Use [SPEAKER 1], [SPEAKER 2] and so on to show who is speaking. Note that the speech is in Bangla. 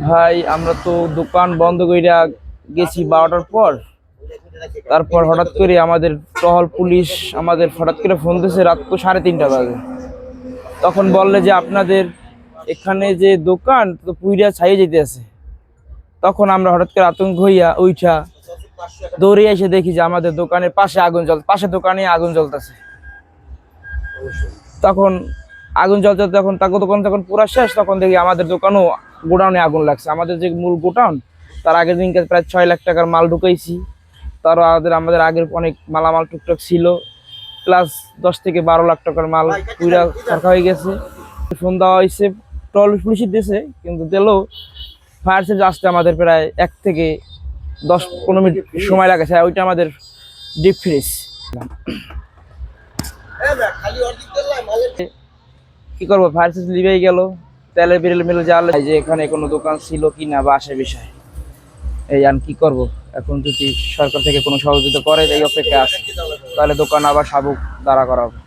[SPEAKER 1] ভাই আমরা তো দোকান বন্ধ কইরা গেছি 12টার পর। তারপর হঠাৎ করে আমাদের টহল পুলিশ আমাদের হঠাৎ করে ফোন দিয়েছে রাত তো 3:30 বাজে। তখন বললে যে আপনাদের এখানে যে দোকান তো পুইরা ছাইয়ে যেতে আছে। তখন আমরা হঠাৎ করে আতঙ্ক হইয়া উঠা দৌড়ে এসে দেখি যে আমাদের দোকানের পাশে পাশে দোকানে আগুন জ্বলতেছে। তখন আগুন জ্বলতে তখন দোকান যখন পুরা শেষ, তখন দেখি আমাদের দোকানও গোডাউনে আগুন লাগছে। আমাদের যে মূল গোডাউন, তার আগের দিনকে প্রায় 6 লাখ টাকার মাল ঢুকাইছি। তারও আমাদের আগের অনেক মালামাল টুকটাক ছিল, প্লাস 10 থেকে 12 লাখ টাকার মাল পুরা সরকা হয়ে গেছে। ফোন দেওয়া হয়েছে, টল পুলিশ দিয়েছে, কিন্তু দিলেও ফায়ার সার্ভিস আসতে আমাদের প্রায় 1 থেকে 10-15 মিনিট সময় লাগেছে। ওইটা আমাদের ডিপ ফ্রিজ। কি করবো, ফায়ার সার্ভিস লিভেই গেল, তেলে বেরেল মেলে জানলে যে এখানে কোনো দোকান ছিল কিনা বা আসে বিষয় এই। আর কি করব, এখন যদি সরকার থেকে কোনো সহযোগিতা করে এই অপেক্ষা আছে, তাহলে দোকান আবার সাবুক দাঁড়া করা হবে।